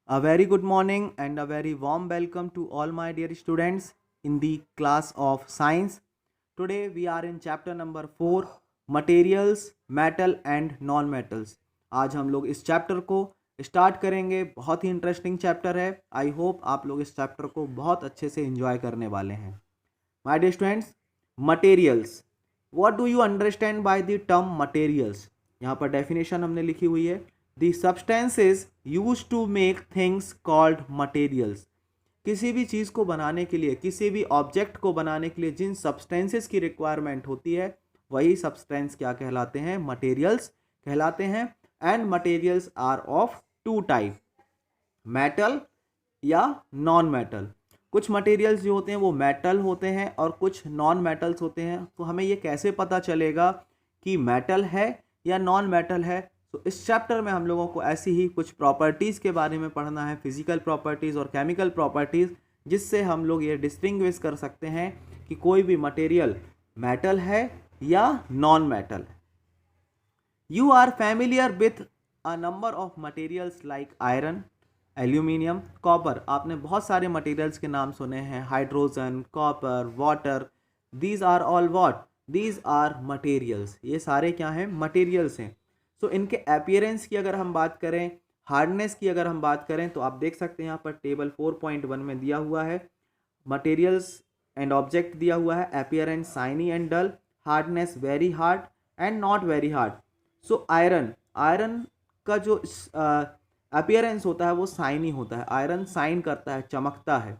A very good morning and a very warm welcome to all my dear students in the class of science. Today we are in chapter number 4 materials, metal and non metals. आज हम लोग इस chapter को start करेंगे। बहुत ही interesting chapter है। I hope आप लोग इस चैप्टर को बहुत अच्छे से एंजॉय करने वाले हैं। My dear students, materials, what do you understand by the term materials? यहाँ पर डेफिनेशन हमने लिखी हुई है। The substances use to make things called materials. किसी भी चीज़ को बनाने के लिए, किसी भी ऑब्जेक्ट को बनाने के लिए जिन सब्सटेंसेस की रिक्वायरमेंट होती है वही सब्सटेंस क्या कहलाते हैं? मटेरियल्स कहलाते हैं। And materials are of two type, metal या नॉन मेटल। कुछ मटेरियल्स जो होते हैं वो मेटल होते हैं और कुछ नॉन मेटल्स होते हैं। तो हमें ये कैसे पता चलेगा कि मेटल है या नॉन मेटल है? तो इस चैप्टर में हम लोगों को ऐसी ही कुछ प्रॉपर्टीज़ के बारे में पढ़ना है, फिजिकल प्रॉपर्टीज़ और केमिकल प्रॉपर्टीज़, जिससे हम लोग ये डिस्टिंग्विश कर सकते हैं कि कोई भी मटेरियल मेटल है या नॉन मेटल है। You are familiar with a number of materials like iron, aluminium, copper. आपने बहुत सारे मटेरियल्स के नाम सुने हैं, hydrogen, copper, water. These are all what? These are materials. ये सारे क्या हैं? मटेरियल्स हैं। सो इनके अपीयरेंस की अगर हम बात करें, हार्डनेस की अगर हम बात करें, तो आप देख सकते हैं यहाँ पर टेबल 4.1 में दिया हुआ है। मटेरियल्स एंड ऑब्जेक्ट दिया हुआ है। Appearance shiny and dull, hardness very hard and not very hard. So iron का जो अपीयरेंस होता है वो शाइनी होता है। आयरन शाइन करता है, चमकता है।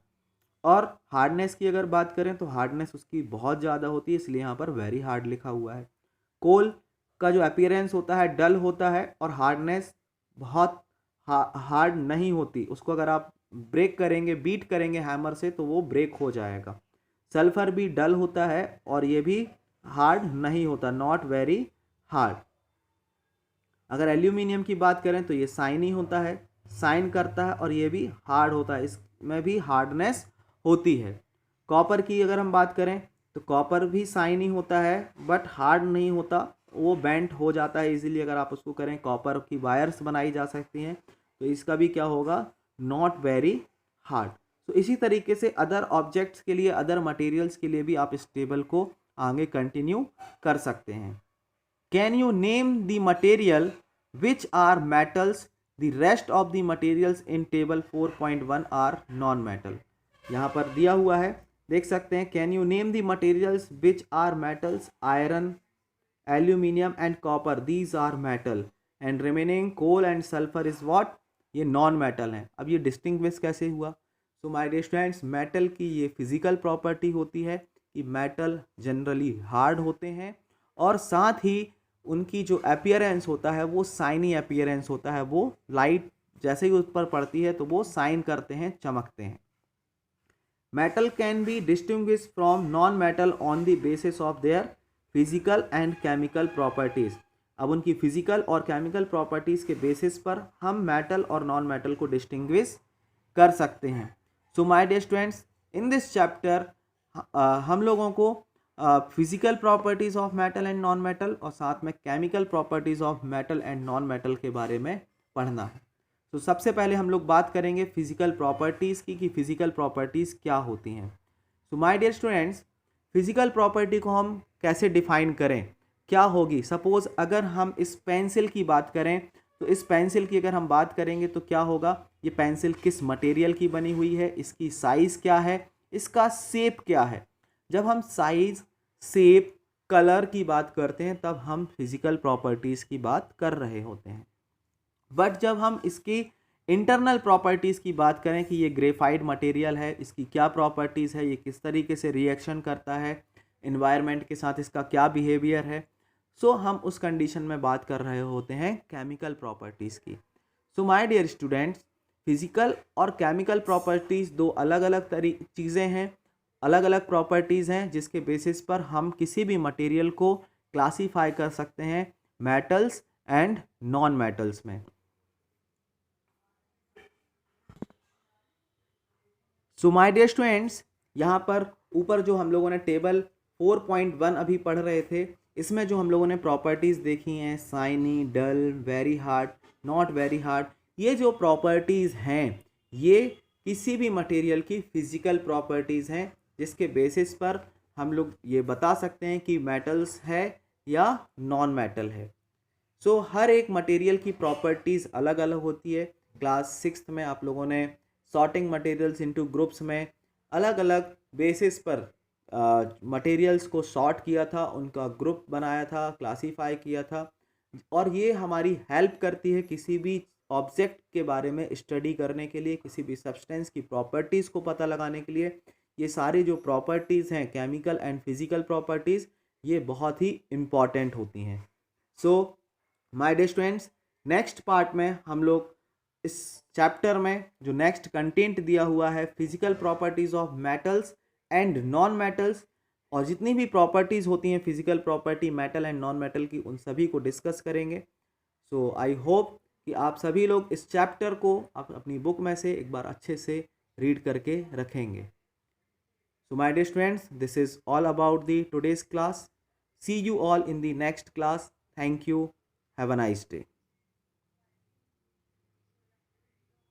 और हार्डनेस की अगर बात करें तो हार्डनेस उसकी बहुत ज़्यादा होती है, इसलिए यहाँ पर वेरी हार्ड लिखा हुआ है। कोल का जो अपीयरेंस होता है डल होता है और हार्डनेस बहुत हार्ड नहीं होती। उसको अगर आप ब्रेक करेंगे, बीट करेंगे हैमर से, तो वो ब्रेक हो जाएगा। सल्फर भी डल होता है और ये भी हार्ड नहीं होता, नॉट वेरी हार्ड। अगर एल्यूमिनियम की बात करें तो ये शाइनी होता है, शाइन करता है और ये भी हार्ड होता है, इसमें भी हार्डनेस होती है। कॉपर की अगर हम बात करें तो कॉपर भी शाइनी होता है बट हार्ड नहीं होता, वो बेंट हो जाता है इजीली। अगर आप उसको करें, कॉपर की वायर्स बनाई जा सकती हैं, तो इसका भी क्या होगा? Not very hard. तो इसी तरीके से अदर ऑब्जेक्ट्स के लिए, अदर मटेरियल्स के लिए भी आप इस टेबल को आगे कंटिन्यू कर सकते हैं। Can you name the material which are metals? The rest of the materials in table 4.1 are non-metal. यहाँ पर दिया हुआ है, देख सकते हैं। Can you name the materials which are metals? Iron, aluminium and copper. These are metal. And remaining coal and sulfur is what? ये non-metal हैं। अब ये डिस्टिंग्विश कैसे हुआ? So my dear students, metal की ये फिजिकल प्रॉपर्टी होती है कि मेटल जनरली हार्ड होते हैं और साथ ही उनकी जो अपीयरेंस होता है वो शाइनी अपीयरेंस होता है। वो लाइट जैसे ही उस पर पड़ती है तो वो शाइन करते हैं, चमकते हैं। Metal can be distinguish from non metal on the basis of their physical and chemical properties. अब उनकी फिजिकल और केमिकल प्रॉपर्टीज़ के बेसिस पर हम मेटल और नॉन मेटल को डिस्टिंग्विश कर सकते हैं। So my dear students, in this chapter हम लोगों को physical properties of metal and non metal और साथ में chemical properties of metal and non metal के बारे में पढ़ना है। तो सबसे पहले हम लोग बात करेंगे फिजिकल प्रॉपर्टीज़ की कि फिजिकल प्रॉपर्टीज़ क्या होती हैं। So my dear students, physical property को हम कैसे डिफाइन करें, क्या होगी? सपोज़ अगर हम इस पेंसिल की बात करें तो इस पेंसिल की अगर हम बात करेंगे तो क्या होगा? ये पेंसिल किस मटेरियल की बनी हुई है, इसकी साइज़ क्या है, इसका शेप क्या है। जब हम साइज़, शेप, कलर की बात करते हैं तब हम फिजिकल प्रॉपर्टीज़ की बात कर रहे होते हैं। बट जब हम इसकी इंटरनल प्रॉपर्टीज़ की बात करें कि ये ग्रेफाइट मटेरियल है, इसकी क्या प्रॉपर्टीज़ है, ये किस तरीके से रिएक्शन करता है, इन्वायरमेंट के साथ इसका क्या बिहेवियर है, सो हम उस कंडीशन में बात कर रहे होते हैं केमिकल प्रॉपर्टीज़ की। So my dear students, physical और केमिकल प्रॉपर्टीज़ दो अलग अलग चीज़ें हैं, अलग अलग प्रॉपर्टीज़ हैं जिसके बेसिस पर हम किसी भी मटेरियल को क्लासीफाई कर सकते हैं मेटल्स एंड नॉन मेटल्स में। सो माय डियर स्टूडेंट्स, यहाँ पर ऊपर जो हम लोगों ने टेबल 4.1 अभी पढ़ रहे थे, इसमें जो हम लोगों ने प्रॉपर्टीज़ देखी हैं, shiny, dull, very hard, not very hard, ये जो प्रॉपर्टीज़ हैं ये किसी भी मटेरियल की फिजिकल प्रॉपर्टीज़ हैं जिसके बेसिस पर हम लोग ये बता सकते हैं कि मेटल्स है या नॉन मेटल है। सो हर एक मटेरियल की प्रॉपर्टीज़ अलग अलग होती है। क्लास 6th में आप लोगों ने सॉर्टिंग मटेरियल्स इनटू ग्रुप्स में अलग अलग बेसिस पर मटेरियल्स को सॉर्ट किया था, उनका ग्रुप बनाया था, क्लासीफाई किया था, और ये हमारी हेल्प करती है किसी भी ऑब्जेक्ट के बारे में स्टडी करने के लिए, किसी भी सब्सटेंस की प्रॉपर्टीज़ को पता लगाने के लिए। ये सारी जो प्रॉपर्टीज़ हैं केमिकल एंड फिजिकल प्रॉपर्टीज़, ये बहुत ही इम्पॉर्टेंट होती हैं। So my dear students, next part में हम लोग इस चैप्टर में जो नेक्स्ट कंटेंट दिया हुआ है physical properties of metals and non metals, और जितनी भी प्रॉपर्टीज़ होती हैं physical property metal and non metal की, उन सभी को डिस्कस करेंगे। सो आई होप कि आप सभी लोग इस चैप्टर को आप अपनी बुक में से एक बार अच्छे से रीड करके रखेंगे। So my dear students, this is all about the today's class. See you all in the next class. Thank you. Have a nice day.